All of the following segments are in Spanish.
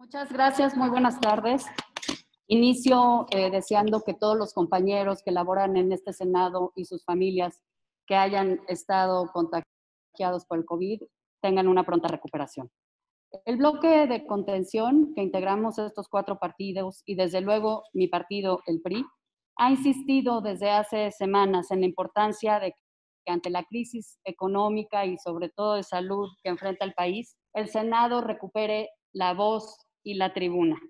Muchas gracias, muy buenas tardes. Inicio deseando que todos los compañeros que laboran en este Senado y sus familias que hayan estado contagiados por el COVID tengan una pronta recuperación. El bloque de contención que integramos estos 4 partidos y desde luego mi partido, el PRI, ha insistido desde hace semanas en la importancia de que ante la crisis económica y sobre todo de salud que enfrenta el país, el Senado recupere la voz y la tribuna.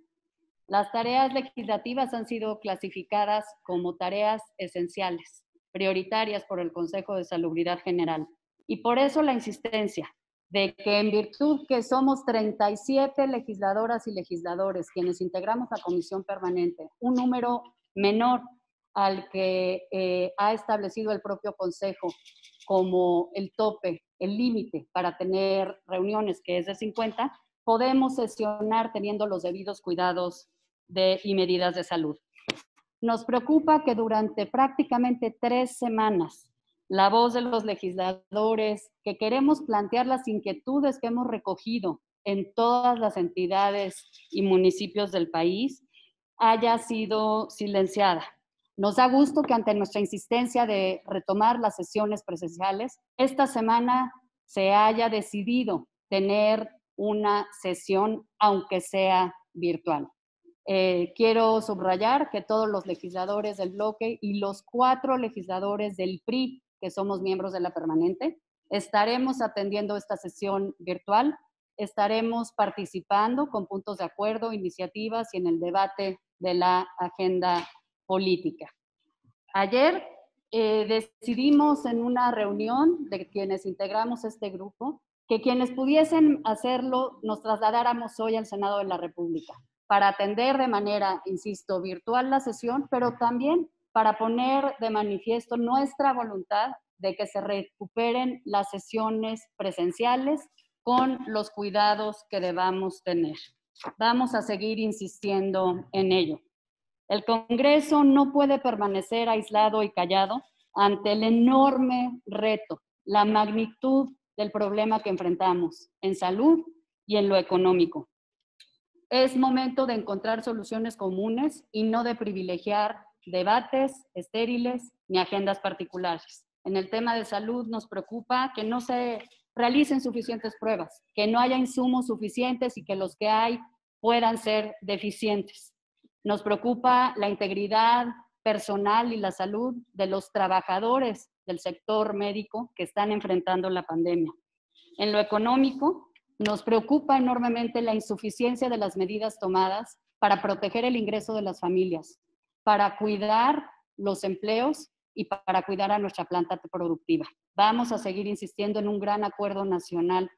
Las tareas legislativas han sido clasificadas como tareas esenciales, prioritarias por el Consejo de Salubridad General. Y por eso la insistencia de que en virtud que somos 37 legisladoras y legisladores quienes integramos la comisión permanente, un número menor al que ha establecido el propio Consejo como el tope, el límite para tener reuniones, que es de 50, podemos sesionar teniendo los debidos cuidados y medidas de salud. Nos preocupa que durante prácticamente 3 semanas la voz de los legisladores, que queremos plantear las inquietudes que hemos recogido en todas las entidades y municipios del país, haya sido silenciada. Nos da gusto que ante nuestra insistencia de retomar las sesiones presenciales, esta semana se haya decidido tener una sesión, aunque sea virtual. Quiero subrayar que todos los legisladores del bloque y los 4 legisladores del PRI, que somos miembros de la permanente, estaremos atendiendo esta sesión virtual, estaremos participando con puntos de acuerdo, iniciativas y en el debate de la agenda política. Ayer decidimos en una reunión de quienes integramos este grupo que quienes pudiesen hacerlo nos trasladáramos hoy al Senado de la República para atender de manera, insisto, virtual la sesión, pero también para poner de manifiesto nuestra voluntad de que se recuperen las sesiones presenciales con los cuidados que debamos tener. Vamos a seguir insistiendo en ello. El Congreso no puede permanecer aislado y callado ante el enorme reto, la magnitud del problema que enfrentamos en salud y en lo económico. Es momento de encontrar soluciones comunes y no de privilegiar debates estériles ni agendas particulares. En el tema de salud nos preocupa que no se realicen suficientes pruebas, que no haya insumos suficientes y que los que hay puedan ser deficientes. Nos preocupa la integridad personal y la salud de los trabajadores del sector médico que están enfrentando la pandemia. En lo económico, nos preocupa enormemente la insuficiencia de las medidas tomadas para proteger el ingreso de las familias, para cuidar los empleos y para cuidar a nuestra planta productiva. Vamos a seguir insistiendo en un gran acuerdo nacional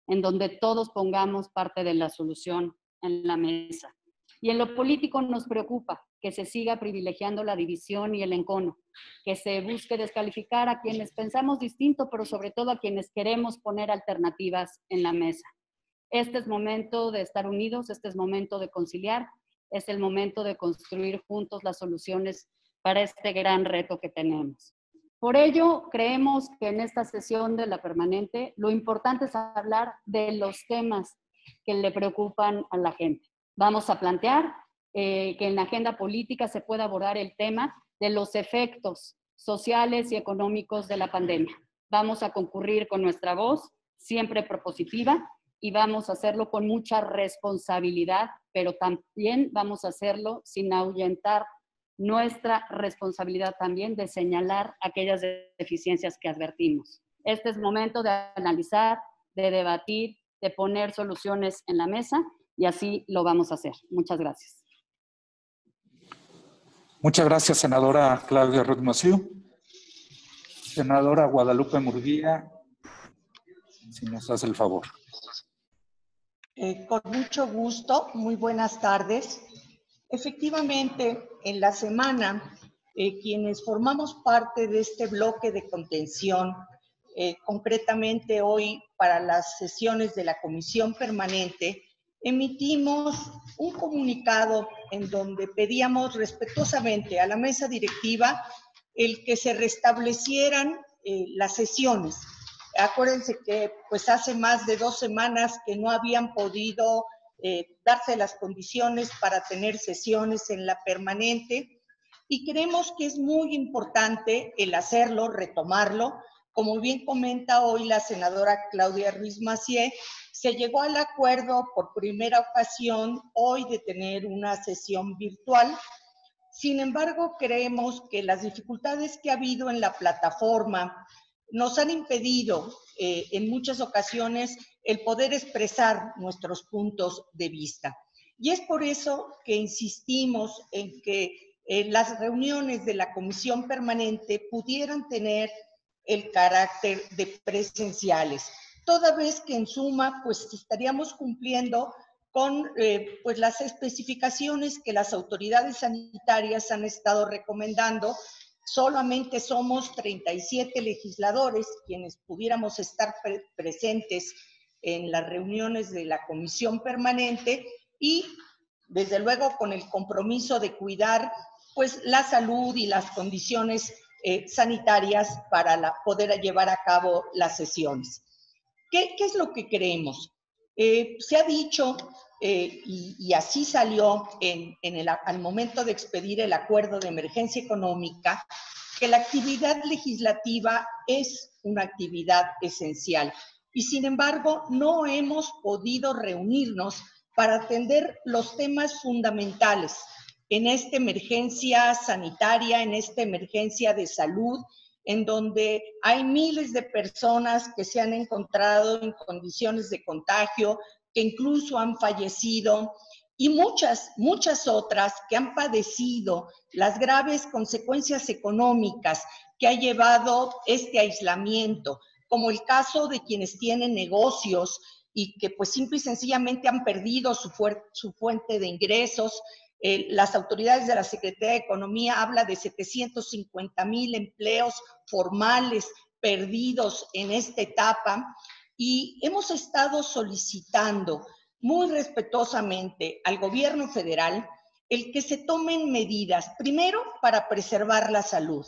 en donde todos pongamos parte de la solución en la mesa. Y en lo político nos preocupa que se siga privilegiando la división y el encono, que se busque descalificar a quienes pensamos distinto, pero sobre todo a quienes queremos poner alternativas en la mesa. Este es momento de estar unidos, este es momento de conciliar, es el momento de construir juntos las soluciones para este gran reto que tenemos. Por ello, creemos que en esta sesión de la permanente lo importante es hablar de los temas que le preocupan a la gente. Vamos a plantear que en la agenda política se pueda abordar el tema de los efectos sociales y económicos de la pandemia. Vamos a concurrir con nuestra voz, siempre propositiva, y vamos a hacerlo con mucha responsabilidad, pero también vamos a hacerlo sin ahuyentar nuestra responsabilidad también de señalar aquellas deficiencias que advertimos. Este es momento de analizar, de debatir, de poner soluciones en la mesa y así lo vamos a hacer. Muchas gracias. Muchas gracias, senadora Claudia Ruiz Massieu. Senadora Guadalupe Murguía, si nos hace el favor. Con mucho gusto, muy buenas tardes. Efectivamente, en la semana, quienes formamos parte de este bloque de contención, concretamente hoy para las sesiones de la Comisión Permanente, emitimos un comunicado en donde pedíamos respetuosamente a la mesa directiva el que se restablecieran las sesiones. Acuérdense que pues hace más de 2 semanas que no habían podido darse las condiciones para tener sesiones en la permanente, y creemos que es muy importante el hacerlo, retomarlo. Como bien comenta hoy la senadora Claudia Ruiz Massieu, se llegó al acuerdo por primera ocasión hoy de tener una sesión virtual. Sin embargo, creemos que las dificultades que ha habido en la plataforma nos han impedido en muchas ocasiones el poder expresar nuestros puntos de vista. Y es por eso que insistimos en que las reuniones de la comisión permanente pudieran tener el carácter de presenciales, toda vez que en suma pues estaríamos cumpliendo con pues las especificaciones que las autoridades sanitarias han estado recomendando. Solamente somos 37 legisladores quienes pudiéramos estar presentes en las reuniones de la comisión permanente, y desde luego con el compromiso de cuidar pues la salud y las condiciones sanitarias para poder llevar a cabo las sesiones. ¿Qué es lo que creemos? Se ha dicho, y así salió al momento de expedir el acuerdo de emergencia económica, que la actividad legislativa es una actividad esencial. Y sin embargo, no hemos podido reunirnos para atender los temas fundamentales en esta emergencia sanitaria, en esta emergencia de salud, en donde hay miles de personas que se han encontrado en condiciones de contagio, que incluso han fallecido, y muchas otras que han padecido las graves consecuencias económicas que ha llevado este aislamiento, como el caso de quienes tienen negocios y que pues simple y sencillamente han perdido su fuente de ingresos. Las autoridades de la Secretaría de Economía hablan de 750,000 empleos formales perdidos en esta etapa, y hemos estado solicitando muy respetuosamente al gobierno federal el que se tomen medidas, primero para preservar la salud,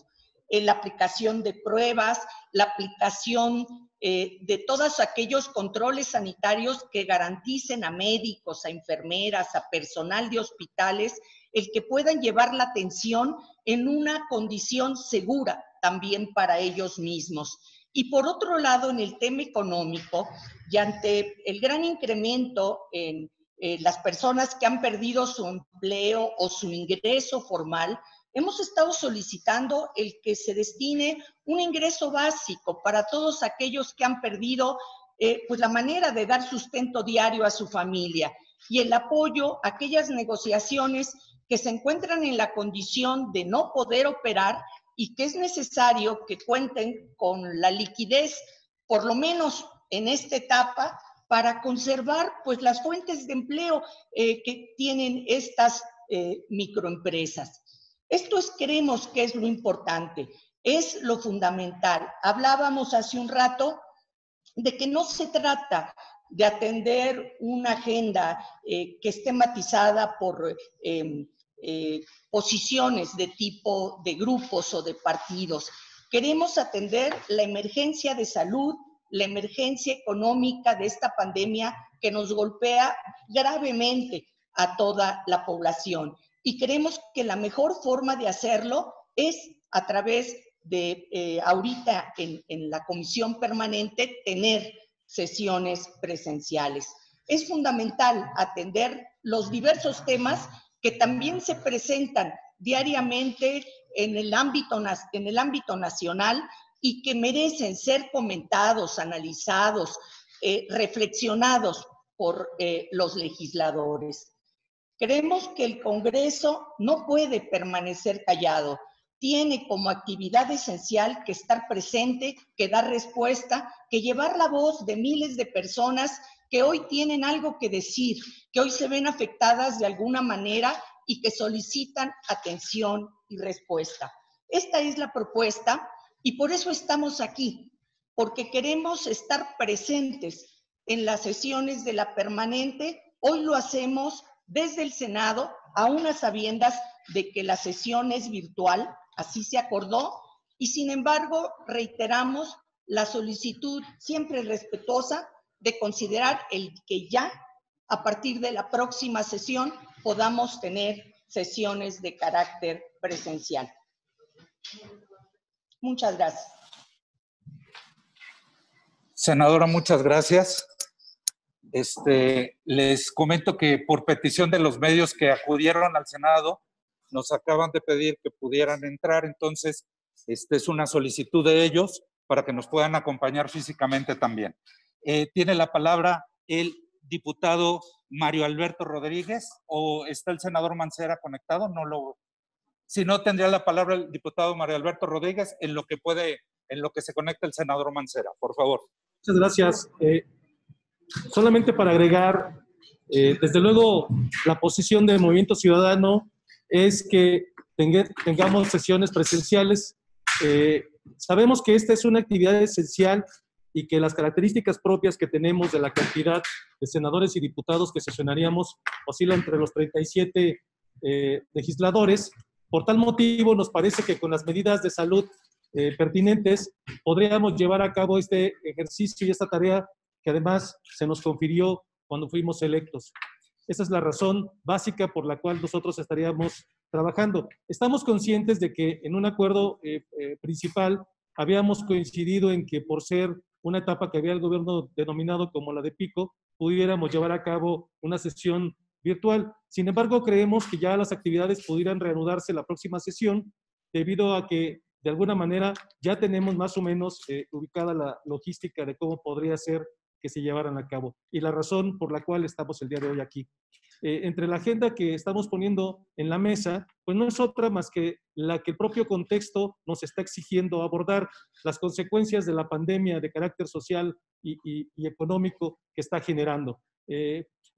la aplicación de pruebas, la aplicación de todos aquellos controles sanitarios que garanticen a médicos, a enfermeras, a personal de hospitales, el que puedan llevar la atención en una condición segura también para ellos mismos. Y por otro lado, en el tema económico, y ante el gran incremento en las personas que han perdido su empleo o su ingreso formal, hemos estado solicitando el que se destine un ingreso básico para todos aquellos que han perdido pues la manera de dar sustento diario a su familia, y el apoyo a aquellas negociaciones que se encuentran en la condición de no poder operar y que es necesario que cuenten con la liquidez, por lo menos en esta etapa, para conservar pues las fuentes de empleo que tienen estas microempresas. Esto creemos que es lo importante, es lo fundamental. Hablábamos hace un rato de que no se trata de atender una agenda que esté matizada por posiciones de tipo de grupos o de partidos. Queremos atender la emergencia de salud, la emergencia económica de esta pandemia que nos golpea gravemente a toda la población. Y creemos que la mejor forma de hacerlo es a través de ahorita en la comisión permanente tener sesiones presenciales. Es fundamental atender los diversos temas que también se presentan diariamente en el ámbito nacional y que merecen ser comentados, analizados, reflexionados por los legisladores. Creemos que el Congreso no puede permanecer callado. Tiene como actividad esencial que estar presente, que dar respuesta, que llevar la voz de miles de personas que hoy tienen algo que decir, que hoy se ven afectadas de alguna manera y que solicitan atención y respuesta. Esta es la propuesta y por eso estamos aquí, porque queremos estar presentes en las sesiones de la permanente. Hoy lo hacemos desde el Senado, a unas sabiendas de que la sesión es virtual, así se acordó, y sin embargo reiteramos la solicitud siempre respetuosa de considerar el que ya a partir de la próxima sesión podamos tener sesiones de carácter presencial. Muchas gracias. Senadora, muchas gracias. Les comento que por petición de los medios que acudieron al Senado, nos acaban de pedir que pudieran entrar, entonces es una solicitud de ellos para que nos puedan acompañar físicamente también. Tiene la palabra el diputado Mario Alberto Rodríguez, o está el senador Mancera conectado, si no, tendría la palabra el diputado Mario Alberto Rodríguez en lo que se conecta el senador Mancera, por favor. Muchas gracias. Solamente para agregar, desde luego, la posición del Movimiento Ciudadano es que tengamos sesiones presenciales. Sabemos que esta es una actividad esencial y que las características propias que tenemos de la cantidad de senadores y diputados que sesionaríamos oscilan entre los 37 legisladores. Por tal motivo, nos parece que con las medidas de salud pertinentes podríamos llevar a cabo este ejercicio y esta tarea que además se nos confirió cuando fuimos electos. Esa es la razón básica por la cual nosotros estaríamos trabajando. Estamos conscientes de que en un acuerdo principal habíamos coincidido en que por ser una etapa que había el gobierno denominado como la de pico, pudiéramos llevar a cabo una sesión virtual. Sin embargo, creemos que ya las actividades pudieran reanudarse la próxima sesión, debido a que de alguna manera ya tenemos más o menos ubicada la logística de cómo podría ser que se llevaran a cabo. Y la razón por la cual estamos el día de hoy aquí. Entre la agenda que estamos poniendo en la mesa, pues no es otra más que la que el propio contexto nos está exigiendo abordar, las consecuencias de la pandemia de carácter social y económico que está generando.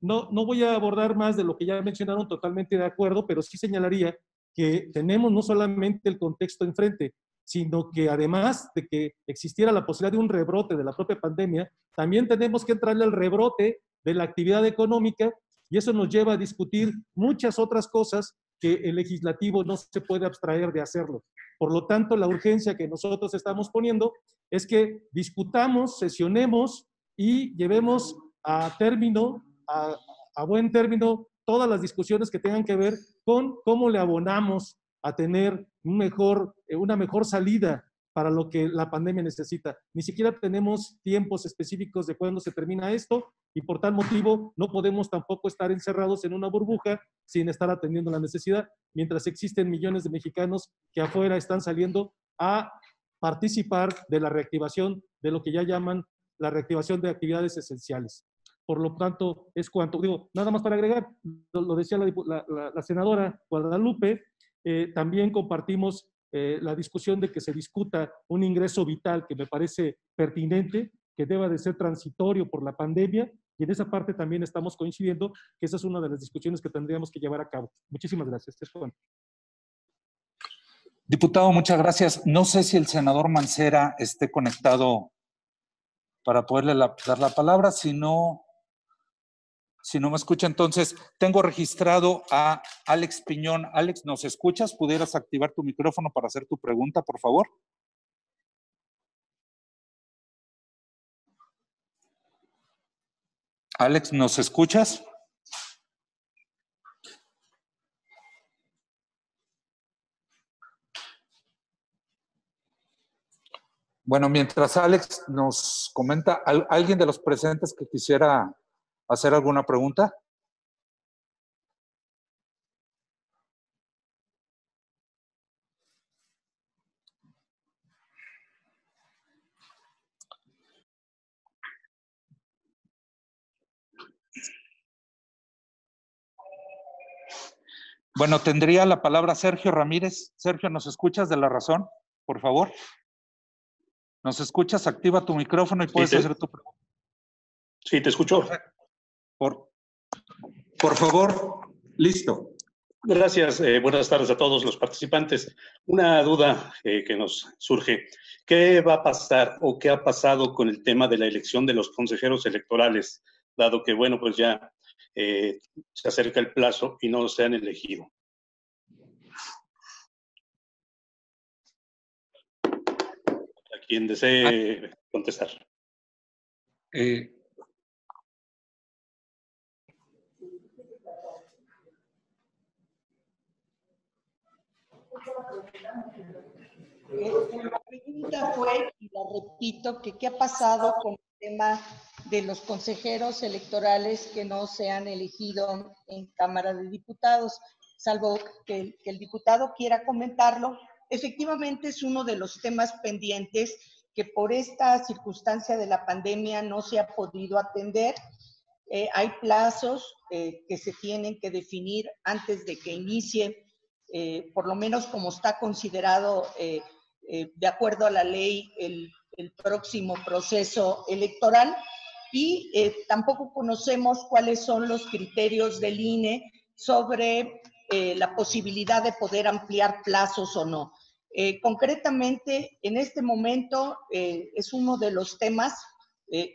No voy a abordar más de lo que ya mencionaron, totalmente de acuerdo, pero sí señalaría que tenemos no solamente el contexto enfrente, sino que además de que existiera la posibilidad de un rebrote de la propia pandemia, también tenemos que entrarle al rebrote de la actividad económica, y eso nos lleva a discutir muchas otras cosas que el legislativo no se puede abstraer de hacerlo. Por lo tanto, la urgencia que nosotros estamos poniendo es que discutamos, sesionemos y llevemos a término, a buen término, todas las discusiones que tengan que ver con cómo le abonamos a tener una mejor salida para lo que la pandemia necesita. Ni siquiera tenemos tiempos específicos de cuándo se termina esto y por tal motivo no podemos tampoco estar encerrados en una burbuja sin estar atendiendo la necesidad, mientras existen millones de mexicanos que afuera están saliendo a participar de la reactivación de lo que ya llaman la reactivación de actividades esenciales. Por lo tanto, es cuanto, digo, nada más para agregar, lo decía la senadora Guadalupe, también compartimos la discusión de que se discuta un ingreso vital que me parece pertinente, que deba de ser transitorio por la pandemia, y en esa parte también estamos coincidiendo que esa es una de las discusiones que tendríamos que llevar a cabo. Muchísimas gracias. Diputado, muchas gracias. No sé si el senador Mancera esté conectado para poderle dar la palabra. Si no me escucha, entonces tengo registrado a Alex Piñón. Alex, ¿nos escuchas? ¿Pudieras activar tu micrófono para hacer tu pregunta, por favor? Alex, ¿nos escuchas? Bueno, mientras Alex nos comenta, ¿alguien de los presentes que quisiera hacer alguna pregunta? Bueno, tendría la palabra Sergio Ramírez. Sergio, ¿nos escuchas de La Razón, por favor? ¿Nos escuchas? Activa tu micrófono y puedes hacer tu pregunta. Sí, te escucho. Por favor, listo. Gracias. Buenas tardes a todos los participantes. Una duda que nos surge. ¿Qué va a pasar o qué ha pasado con el tema de la elección de los consejeros electorales, dado que, bueno, pues ya se acerca el plazo y no se han elegido? A quien desee contestar. La pregunta fue, y la repito, que qué ha pasado con el tema de los consejeros electorales que no se han elegido en Cámara de Diputados, salvo que el diputado quiera comentarlo. Efectivamente es uno de los temas pendientes que por esta circunstancia de la pandemia no se ha podido atender. Hay plazos que se tienen que definir antes de que inicie, por lo menos como está considerado de acuerdo a la ley, el próximo proceso electoral, y tampoco conocemos cuáles son los criterios del INE sobre la posibilidad de poder ampliar plazos o no. Concretamente, en este momento es uno de los temas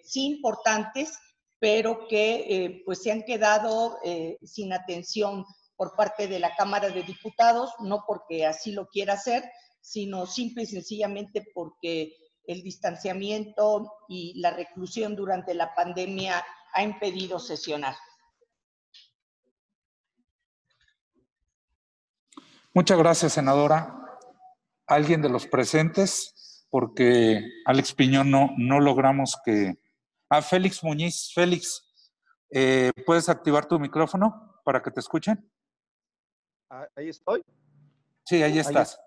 sí importantes, pero que pues se han quedado sin atención por parte de la Cámara de Diputados, no porque así lo quiera hacer, sino simple y sencillamente porque el distanciamiento y la reclusión durante la pandemia ha impedido sesionar. Muchas gracias, senadora. ¿Alguien de los presentes? Porque Alex Piñón no logramos que... Félix Muñiz. Félix, ¿puedes activar tu micrófono para que te escuchen? Ahí estoy. Sí, ahí estás.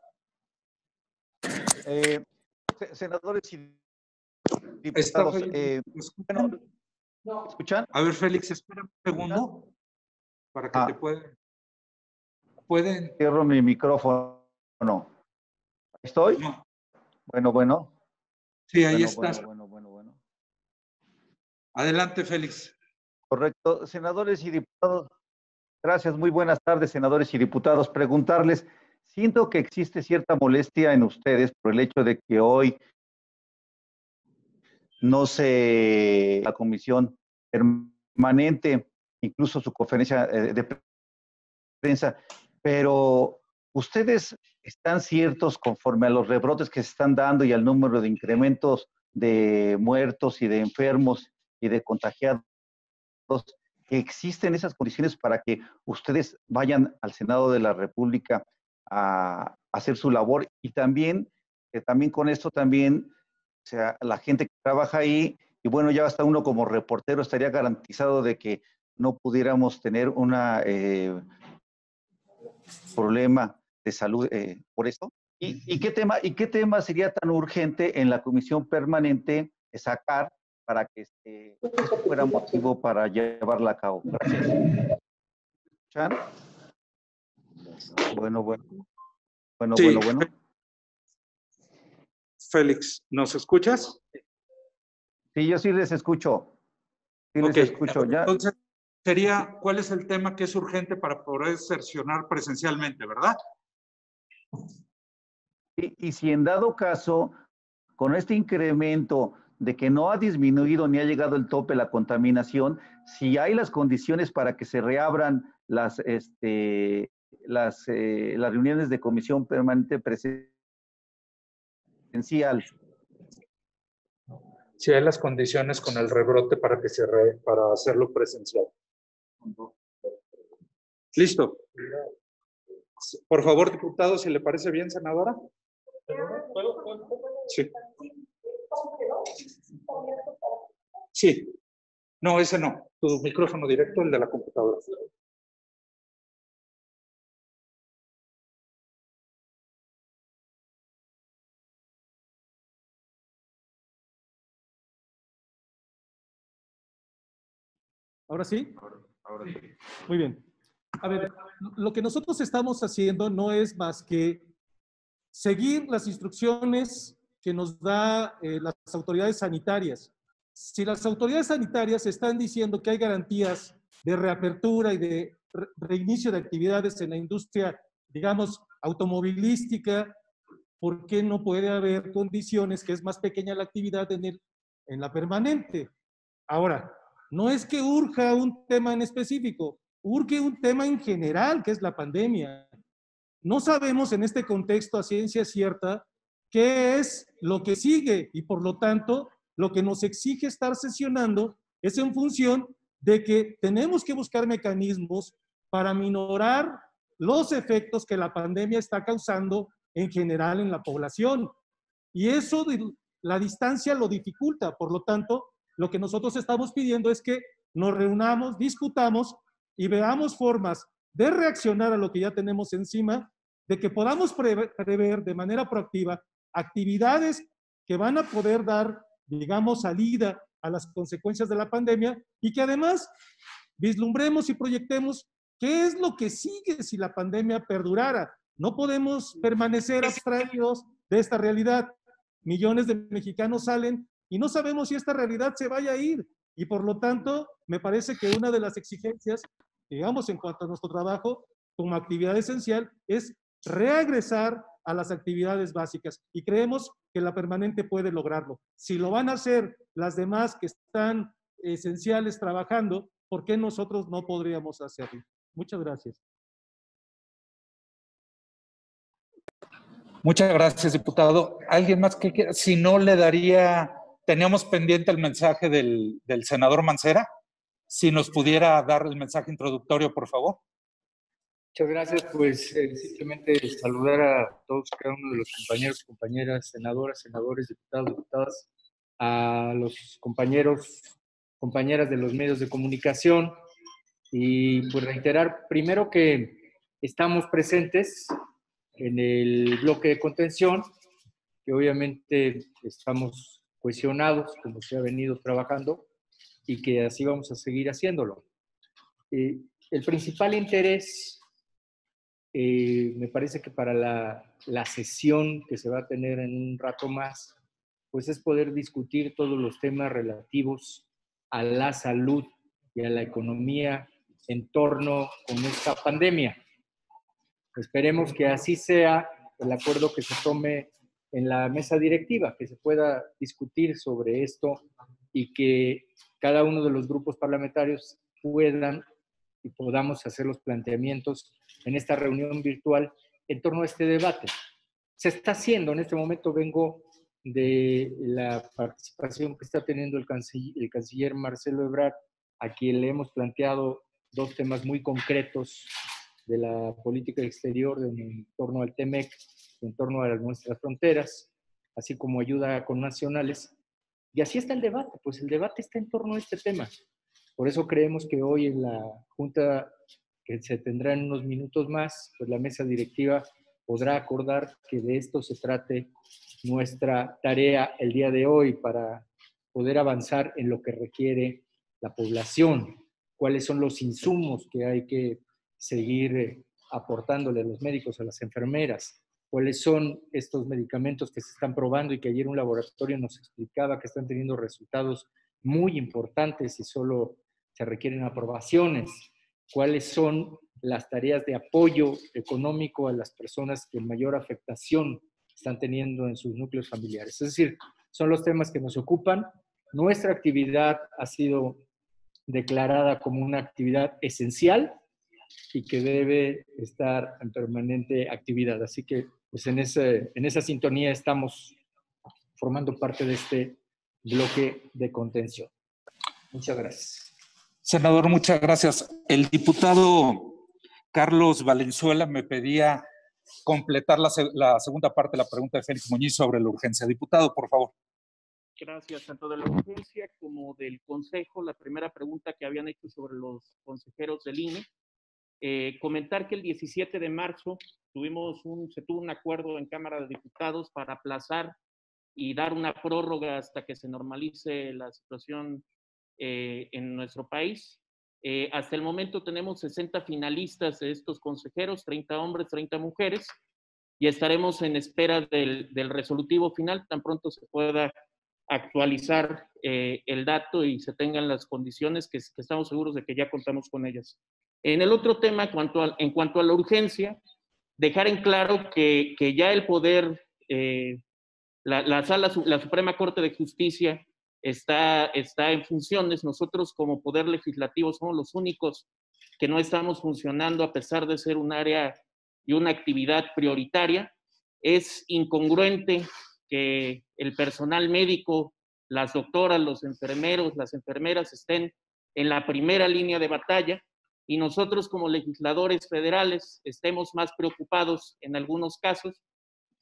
Senadores y diputados, bueno, ¿escuchan? A ver, Félix, espera un segundo para que te pueden... Cierro mi micrófono. ¿Estoy? No. Bueno. Sí, ahí estás. Bueno. Adelante, Félix. Correcto. Senadores y diputados, gracias. Muy buenas tardes, senadores y diputados. Preguntarles, siento que existe cierta molestia en ustedes por el hecho de que hoy no se... la comisión permanente, incluso su conferencia de prensa, pero ustedes están ciertos conforme a los rebrotes que se están dando y al número de incrementos de muertos y de enfermos y de contagiados, que existen esas condiciones para que ustedes vayan al Senado de la República a hacer su labor, y también con esto también, o sea, la gente que trabaja ahí, y bueno, ya hasta uno como reportero estaría garantizado de que no pudiéramos tener una problema de salud por esto. ¿Y qué tema sería tan urgente en la comisión permanente sacar para que esto fuera motivo para llevarla a cabo? Gracias. ¿Escuchan? Bueno. Sí. Félix, ¿nos escuchas? Sí, yo sí les escucho. Sí les escucho. Ya. Entonces, ¿cuál es el tema que es urgente para poder sesionar presencialmente, verdad? Y si en dado caso, con este incremento de que no ha disminuido ni ha llegado el tope la contaminación, si hay las condiciones para que se reabran las reuniones de comisión permanente presencial. Si hay las condiciones con el rebrote para hacerlo presencial. Listo. Por favor, diputado, si le parece bien, senadora. Sí. Sí. No, ese no. Tu micrófono directo, el de la computadora. ¿Ahora sí? Ahora sí. Muy bien. A ver, lo que nosotros estamos haciendo no es más que seguir las instrucciones que nos da las autoridades sanitarias. Si las autoridades sanitarias están diciendo que hay garantías de reapertura y de reinicio de actividades en la industria, digamos, automovilística, ¿por qué no puede haber condiciones que es más pequeña la actividad en la permanente? Ahora, no es que urja un tema en específico, urge un tema en general, que es la pandemia. No sabemos en este contexto a ciencia cierta qué es lo que sigue, y por lo tanto, lo que nos exige estar sesionando es en función de que tenemos que buscar mecanismos para minorar los efectos que la pandemia está causando en general en la población. Y eso, la distancia lo dificulta. Por lo tanto, lo que nosotros estamos pidiendo es que nos reunamos, discutamos y veamos formas de reaccionar a lo que ya tenemos encima, de que podamos prever de manera proactiva actividades que van a poder dar, digamos, salida a las consecuencias de la pandemia y que además vislumbremos y proyectemos qué es lo que sigue si la pandemia perdurara. No podemos permanecer abstraídos de esta realidad. Millones de mexicanos salen y no sabemos si esta realidad se vaya a ir. Y por lo tanto, me parece que una de las exigencias, digamos, en cuanto a nuestro trabajo como actividad esencial, es regresar a las actividades básicas. Y creemos que la permanente puede lograrlo. Si lo van a hacer las demás que están esenciales trabajando, ¿por qué nosotros no podríamos hacerlo? Muchas gracias. Muchas gracias, diputado. ¿Alguien más que quiera? Si no, le daría... Teníamos pendiente el mensaje del senador Mancera. Si nos pudiera dar el mensaje introductorio, por favor. Muchas gracias. Pues simplemente saludar a todos, cada uno de los compañeros, compañeras, senadoras, senadores, diputados, diputadas, a los compañeros, compañeras de los medios de comunicación y pues reiterar primero que estamos presentes en el bloque de contención, que obviamente estamos cohesionados como se ha venido trabajando y que así vamos a seguir haciéndolo. El principal interés, me parece que para la sesión que se va a tener en un rato más, pues es poder discutir todos los temas relativos a la salud y a la economía en torno con esta pandemia. Esperemos que así sea el acuerdo que se tome en la mesa directiva, que se pueda discutir sobre esto y que cada uno de los grupos parlamentarios puedan y podamos hacer los planteamientos en esta reunión virtual en torno a este debate. Se está haciendo, en este momento vengo de la participación que está teniendo el canciller Marcelo Ebrard, a quien le hemos planteado dos temas muy concretos de la política exterior en torno al TEMEC, en torno a nuestras fronteras, así como ayuda con nacionales. Y así está el debate, pues el debate está en torno a este tema. Por eso creemos que hoy en la junta que se tendrá en unos minutos más, pues la mesa directiva podrá acordar que de esto se trate nuestra tarea el día de hoy para poder avanzar en lo que requiere la población, cuáles son los insumos que hay que seguir aportándole a los médicos, a las enfermeras, cuáles son estos medicamentos que se están probando y que ayer un laboratorio nos explicaba que están teniendo resultados muy importantes y solo se requieren aprobaciones, cuáles son las tareas de apoyo económico a las personas que mayor afectación están teniendo en sus núcleos familiares. Es decir, son los temas que nos ocupan. Nuestra actividad ha sido declarada como una actividad esencial y que debe estar en permanente actividad. Así que pues en esa sintonía estamos formando parte de este bloque de contención. Muchas gracias. Senador, muchas gracias. El diputado Carlos Valenzuela me pedía completar la segunda parte de la pregunta de Félix Muñiz sobre la urgencia. Diputado, por favor. Gracias, tanto de la urgencia como del Consejo. La primera pregunta que habían hecho sobre los consejeros del INE. Comentar que el 17 de marzo se tuvo un acuerdo en Cámara de Diputados para aplazar y dar una prórroga hasta que se normalice la situación en nuestro país. Hasta el momento tenemos 60 finalistas de estos consejeros, 30 hombres, 30 mujeres, y estaremos en espera del resolutivo final, tan pronto se pueda actualizar el dato y se tengan las condiciones que estamos seguros de que ya contamos con ellas. En el otro tema, en cuanto a la urgencia, dejar en claro que ya el poder, la Suprema Corte de Justicia está en funciones. Nosotros como Poder Legislativo somos los únicos que no estamos funcionando a pesar de ser un área y una actividad prioritaria. Es incongruente que el personal médico, las doctoras, los enfermeros, las enfermeras estén en la primera línea de batalla y nosotros como legisladores federales estemos más preocupados en algunos casos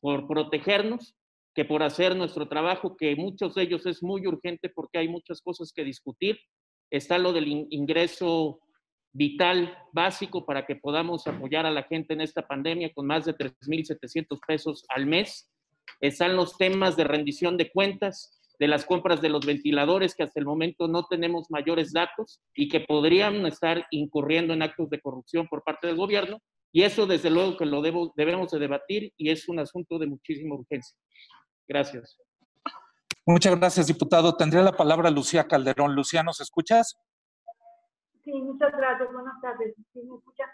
por protegernos que por hacer nuestro trabajo, que muchos de ellos es muy urgente porque hay muchas cosas que discutir. Está lo del ingreso vital básico para que podamos apoyar a la gente en esta pandemia con más de 3,700 pesos al mes. Están los temas de rendición de cuentas, de las compras de los ventiladores, que hasta el momento no tenemos mayores datos y que podrían estar incurriendo en actos de corrupción por parte del gobierno. Y eso desde luego que lo debemos de debatir y es un asunto de muchísima urgencia. Gracias. Muchas gracias, diputado. Tendría la palabra Lucía Calderón. Lucía, ¿nos escuchas? Sí, muchas gracias. Buenas tardes. ¿Sí me escuchan?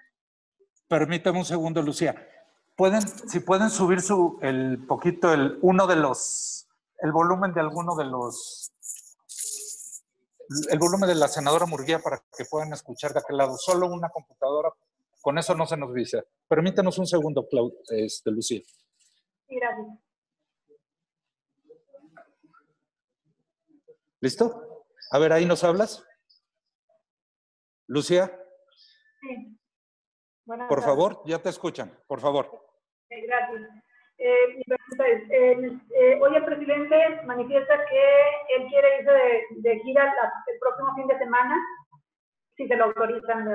Permítame un segundo, Lucía. Si pueden subir el volumen de alguno de los, el volumen de la senadora Murguía para que puedan escuchar de aquel lado. Solo una computadora, con eso no se nos dice. Permítanos un segundo, Lucía. Sí, gracias. ¿Listo? A ver, ¿ahí nos hablas? Lucía. Sí. Buenas Por tardes. favor, ya te escuchan, por favor. Gracias. Mi pregunta es, hoy el presidente manifiesta que él quiere irse de gira el próximo fin de semana, si se lo autorizan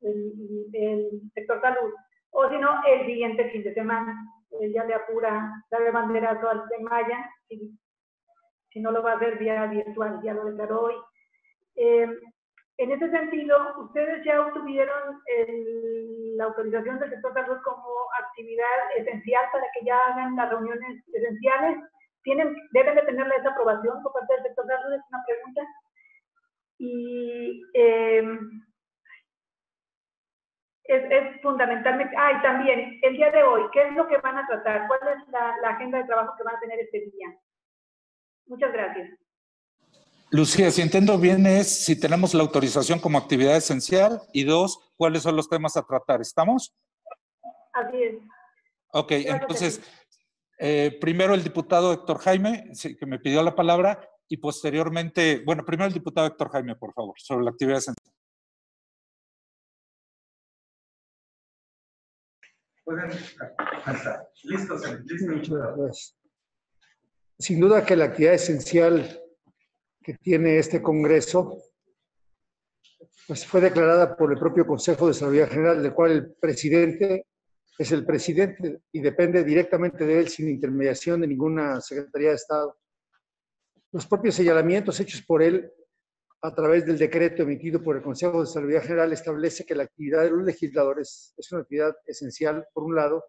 el sector salud, o si no, el siguiente fin de semana. Él ya le apura, darle banderazo al Tren Maya, si no lo va a hacer vía virtual, ya lo declaró hoy. En ese sentido, ¿ustedes ya obtuvieron la autorización del sector salud como actividad esencial para que ya hagan las reuniones esenciales? ¿Deben de tener esa aprobación por parte del sector salud? Es una pregunta. Y es fundamentalmente... y también, el día de hoy, ¿qué es lo que van a tratar? ¿Cuál es la agenda de trabajo que van a tener este día? Muchas gracias. Lucía, si entiendo bien es si tenemos la autorización como actividad esencial y dos, ¿cuáles son los temas a tratar? ¿Estamos? Así es. Ok, entonces, primero el diputado Héctor Jaime, que me pidió la palabra, y posteriormente, bueno, primero el diputado Héctor Jaime, por favor, sobre la actividad esencial. Pueden estar listos. Muchas gracias. Sin duda que la actividad esencial que tiene este Congreso, pues fue declarada por el propio Consejo de Salubridad General, del cual el presidente es el presidente y depende directamente de él sin intermediación de ninguna Secretaría de Estado. Los propios señalamientos hechos por él a través del decreto emitido por el Consejo de Salubridad General establece que la actividad de los legisladores es una actividad esencial, por un lado,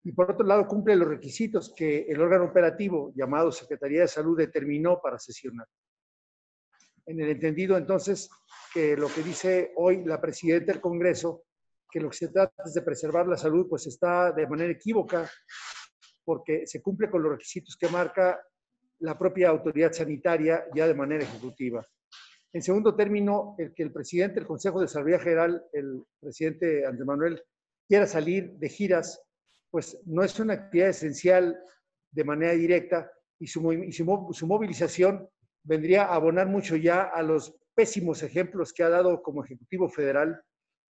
y por otro lado cumple los requisitos que el órgano operativo llamado Secretaría de Salud determinó para sesionar. En el entendido, entonces, que lo que dice hoy la presidenta del Congreso, que lo que se trata es de preservar la salud, pues está de manera equívoca, porque se cumple con los requisitos que marca la propia autoridad sanitaria ya de manera ejecutiva. En segundo término, el que el presidente del Consejo de Salubridad General, el presidente Andrés Manuel, quiera salir de giras, pues no es una actividad esencial de manera directa y su movilización vendría a abonar mucho ya a los pésimos ejemplos que ha dado como Ejecutivo Federal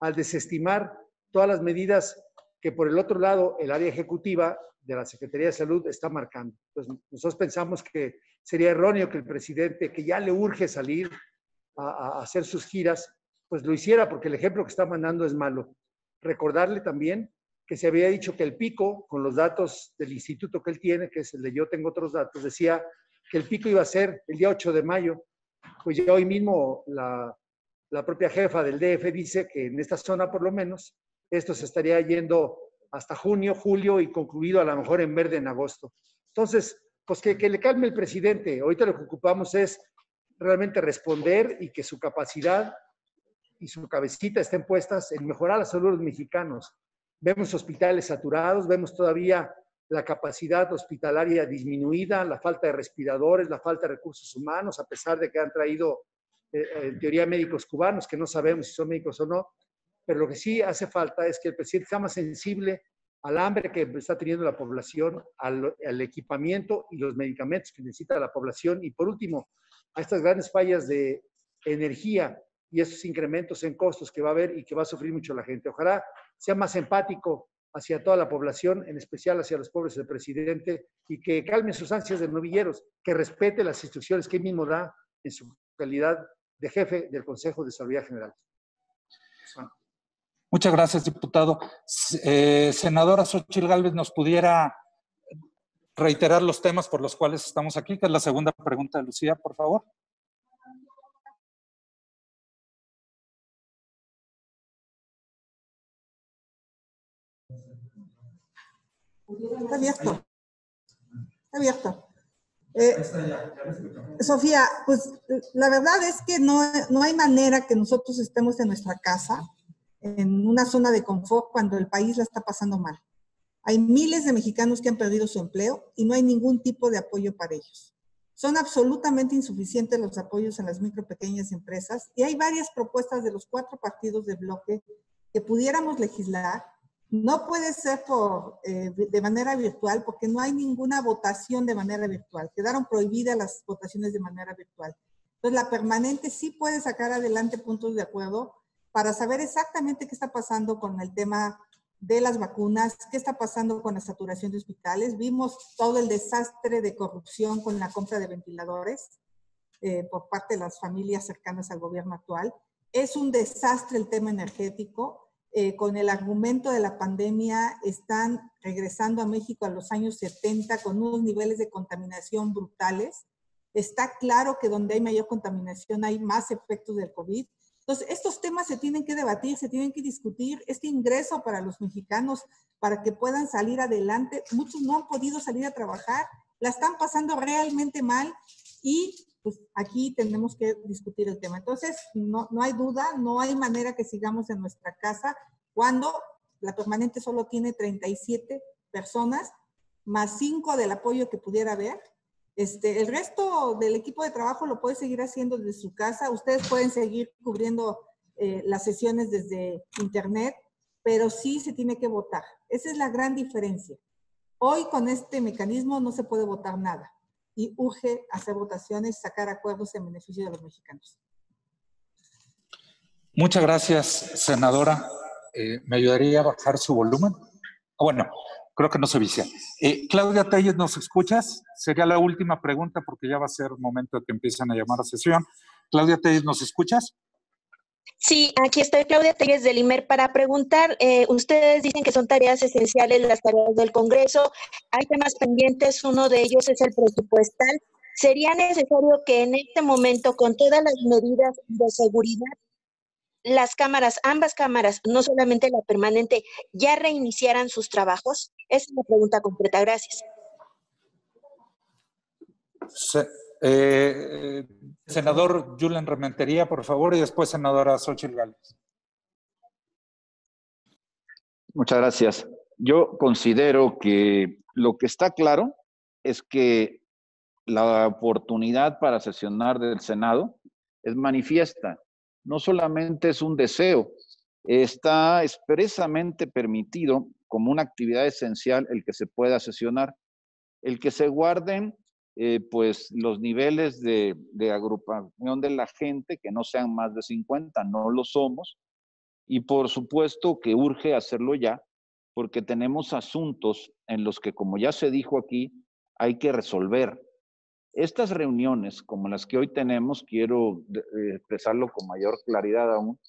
al desestimar todas las medidas que por el otro lado el área ejecutiva de la Secretaría de Salud está marcando. Pues nosotros pensamos que sería erróneo que el presidente, que ya le urge salir a hacer sus giras, pues lo hiciera porque el ejemplo que está mandando es malo. Recordarle también que se había dicho que el pico, con los datos del instituto que él tiene, que es el de Yo Tengo Otros Datos, decía que el pico iba a ser el día 8 de mayo. Pues ya hoy mismo la propia jefa del DF dice que en esta zona, por lo menos, esto se estaría yendo hasta junio, julio y concluido a lo mejor en verde en agosto. Entonces, pues que le calme el presidente. Ahorita lo que ocupamos es realmente responder y que su capacidad y su cabecita estén puestas en mejorar la salud de los mexicanos. Vemos hospitales saturados, vemos todavía la capacidad hospitalaria disminuida, la falta de respiradores, la falta de recursos humanos, a pesar de que han traído, en teoría, médicos cubanos, que no sabemos si son médicos o no, pero lo que sí hace falta es que el presidente sea más sensible al hambre que está teniendo la población, al equipamiento y los medicamentos que necesita la población, y por último, a estas grandes fallas de energía y esos incrementos en costos que va a haber y que va a sufrir mucho la gente. Ojalá sea más empático hacia toda la población, en especial hacia los pobres del presidente, y que calme sus ansias de novilleros, que respete las instrucciones que él mismo da en su calidad de jefe del Consejo de Salud General. Muchas gracias, diputado. Senadora Xóchitl Gálvez, ¿nos pudiera reiterar los temas por los cuales estamos aquí? Que es la segunda pregunta de Lucía, por favor. Está abierto. Está abierto. Sofía, pues la verdad es que no hay manera que nosotros estemos en nuestra casa, en una zona de confort, cuando el país la está pasando mal. Hay miles de mexicanos que han perdido su empleo y no hay ningún tipo de apoyo para ellos. Son absolutamente insuficientes los apoyos en las micro pequeñas empresas y hay varias propuestas de los 4 partidos de bloque que pudiéramos legislar. No puede ser de manera virtual porque no hay ninguna votación de manera virtual. Quedaron prohibidas las votaciones de manera virtual. Entonces, la permanente sí puede sacar adelante puntos de acuerdo para saber exactamente qué está pasando con el tema de las vacunas, qué está pasando con la saturación de hospitales. Vimos todo el desastre de corrupción con la compra de ventiladores por parte de las familias cercanas al gobierno actual. Es un desastre el tema energético. Con el argumento de la pandemia, están regresando a México a los años 70 con unos niveles de contaminación brutales. Está claro que donde hay mayor contaminación hay más efectos del COVID. Entonces, estos temas se tienen que debatir, se tienen que discutir. Este ingreso para los mexicanos, para que puedan salir adelante. Muchos no han podido salir a trabajar, la están pasando realmente mal y pues aquí tenemos que discutir el tema. Entonces, no hay duda, no hay manera que sigamos en nuestra casa cuando la permanente solo tiene 37 personas, más 5 del apoyo que pudiera haber. El resto del equipo de trabajo lo puede seguir haciendo desde su casa. Ustedes pueden seguir cubriendo las sesiones desde internet, pero sí se tiene que votar. Esa es la gran diferencia. Hoy con este mecanismo no se puede votar nada y urge hacer votaciones, sacar acuerdos en beneficio de los mexicanos. Muchas gracias, senadora. ¿Me ayudaría a bajar su volumen? Bueno, creo que no se vicia. Claudia Telles, ¿nos escuchas? Sería la última pregunta porque ya va a ser momento de que empiecen a llamar a sesión. Claudia Telles, ¿nos escuchas? Sí, aquí estoy, Claudia Telles del IMER, para preguntar, ustedes dicen que son tareas esenciales las tareas del Congreso, hay temas pendientes, uno de ellos es el presupuestal. ¿Sería necesario que en este momento, con todas las medidas de seguridad, las cámaras, ambas cámaras, no solamente la permanente, ya reiniciaran sus trabajos? Esa es la pregunta completa, gracias. Senador Julen Rementería, por favor, y después senadora Xóchitl Gálvez. Muchas gracias. Yo considero que lo que está claro es que la oportunidad para sesionar del Senado es manifiesta. No solamente es un deseo, está expresamente permitido como una actividad esencial el que se pueda sesionar, el que se guarden pues los niveles de agrupación de la gente, que no sean más de 50, no lo somos, y por supuesto que urge hacerlo ya, porque tenemos asuntos en los que, como ya se dijo aquí, hay que resolver. Estas reuniones, como las que hoy tenemos, quiero expresarlo con mayor claridad aún,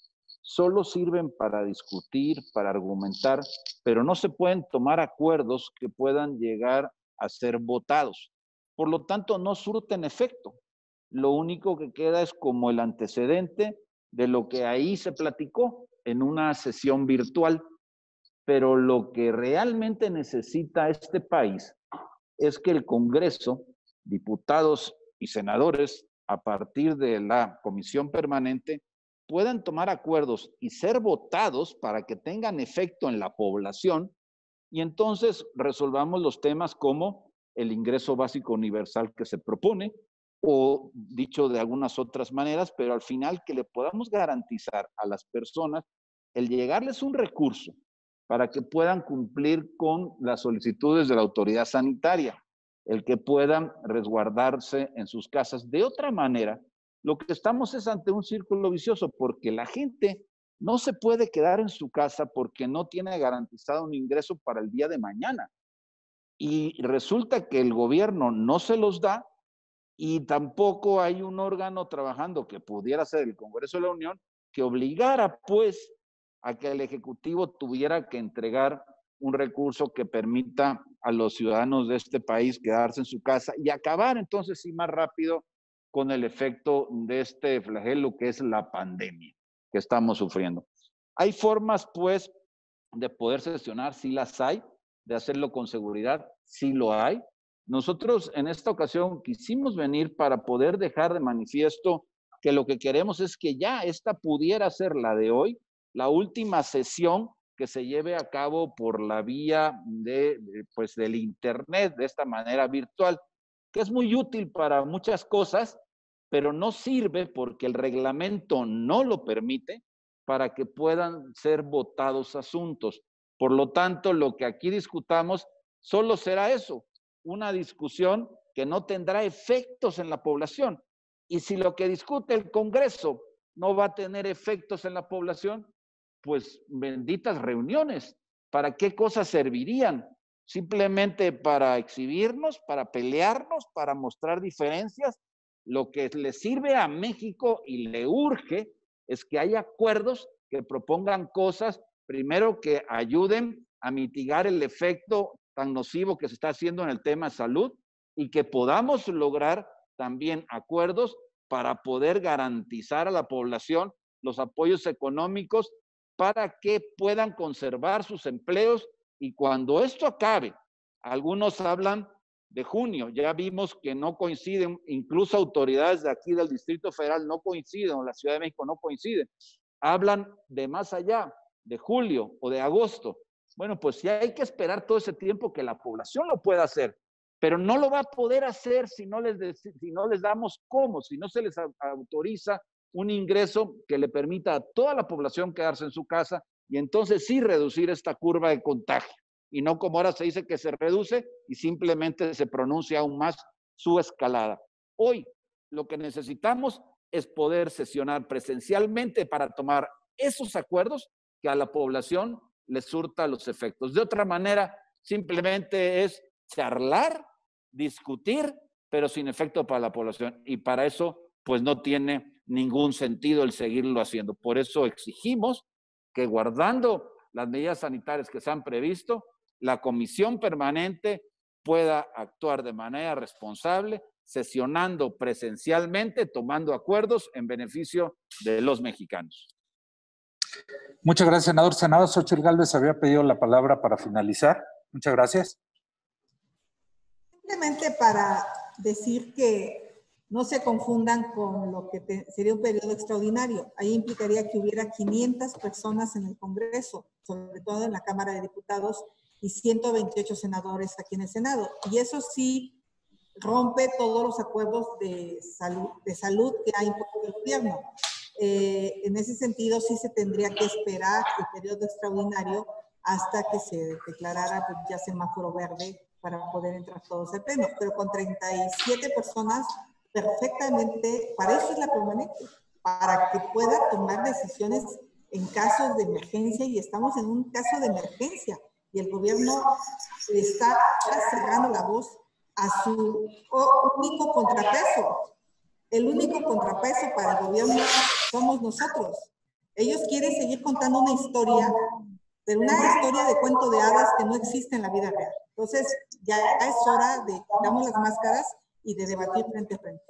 solo sirven para discutir, para argumentar, pero no se pueden tomar acuerdos que puedan llegar a ser votados. Por lo tanto, no surten efecto. Lo único que queda es como el antecedente de lo que ahí se platicó en una sesión virtual. Pero lo que realmente necesita este país es que el Congreso, diputados y senadores, a partir de la comisión permanente, puedan tomar acuerdos y ser votados para que tengan efecto en la población y entonces resolvamos los temas como el ingreso básico universal que se propone o dicho de algunas otras maneras, pero al final que le podamos garantizar a las personas el llegarles un recurso para que puedan cumplir con las solicitudes de la autoridad sanitaria, el que puedan resguardarse en sus casas. De otra manera, lo que estamos es ante un círculo vicioso, porque la gente no se puede quedar en su casa porque no tiene garantizado un ingreso para el día de mañana. Y resulta que el gobierno no se los da y tampoco hay un órgano trabajando que pudiera ser el Congreso de la Unión que obligara pues a que el Ejecutivo tuviera que entregar un recurso que permita a los ciudadanos de este país quedarse en su casa y acabar entonces sí más rápido con el efecto de este flagelo que es la pandemia que estamos sufriendo. Hay formas pues de poder sesionar, sí las hay, de hacerlo con seguridad, sí lo hay. Nosotros en esta ocasión quisimos venir para poder dejar de manifiesto que lo que queremos es que ya esta pudiera ser la de hoy, la última sesión que se lleve a cabo por la vía del internet, de esta manera virtual, que es muy útil para muchas cosas, pero no sirve porque el reglamento no lo permite para que puedan ser votados asuntos. Por lo tanto, lo que aquí discutamos solo será eso, una discusión que no tendrá efectos en la población. Y si lo que discute el Congreso no va a tener efectos en la población, pues benditas reuniones. ¿Para qué cosas servirían? Simplemente para exhibirnos, para pelearnos, para mostrar diferencias. Lo que le sirve a México y le urge es que haya acuerdos que propongan cosas, primero que ayuden a mitigar el efecto tan nocivo que se está haciendo en el tema de salud y que podamos lograr también acuerdos para poder garantizar a la población los apoyos económicos para que puedan conservar sus empleos y cuando esto acabe, algunos hablan de junio, ya vimos que no coinciden, incluso autoridades de aquí del Distrito Federal no coinciden, o la Ciudad de México no coinciden, hablan de más allá, de julio o de agosto. Bueno, pues ya hay que esperar todo ese tiempo que la población lo pueda hacer, pero no lo va a poder hacer si no les damos cómo, si no se les autoriza un ingreso que le permita a toda la población quedarse en su casa y entonces sí reducir esta curva de contagio. Y no como ahora se dice que se reduce y simplemente se pronuncia aún más su escalada. Hoy lo que necesitamos es poder sesionar presencialmente para tomar esos acuerdos que a la población le surta los efectos. De otra manera, simplemente es charlar, discutir, pero sin efecto para la población. Y para eso, pues no tiene ningún sentido el seguirlo haciendo. Por eso exigimos que guardando las medidas sanitarias que se han previsto, la comisión permanente pueda actuar de manera responsable, sesionando presencialmente, tomando acuerdos en beneficio de los mexicanos. Muchas gracias, senador. Senador Xóchitl Gálvez había pedido la palabra para finalizar. Muchas gracias. Simplemente para decir que no se confundan con lo que sería un periodo extraordinario. Ahí implicaría que hubiera 500 personas en el Congreso, sobre todo en la Cámara de Diputados, y 128 senadores aquí en el Senado. Y eso sí rompe todos los acuerdos de salud que ha impuesto el gobierno. En ese sentido, sí se tendría que esperar el periodo extraordinario hasta que se declarara pues, ya semáforo verde para poder entrar todos al pleno. Pero con 37 personas, perfectamente, para eso es la permanente, para que pueda tomar decisiones en casos de emergencia, y estamos en un caso de emergencia, y el gobierno está cerrando la voz a su único contrapeso. El único contrapeso para el gobierno somos nosotros. Ellos quieren seguir contando una historia, pero una historia de cuento de hadas que no existe en la vida real. Entonces, ya es hora de quitarnos las máscaras y de debatir frente a frente.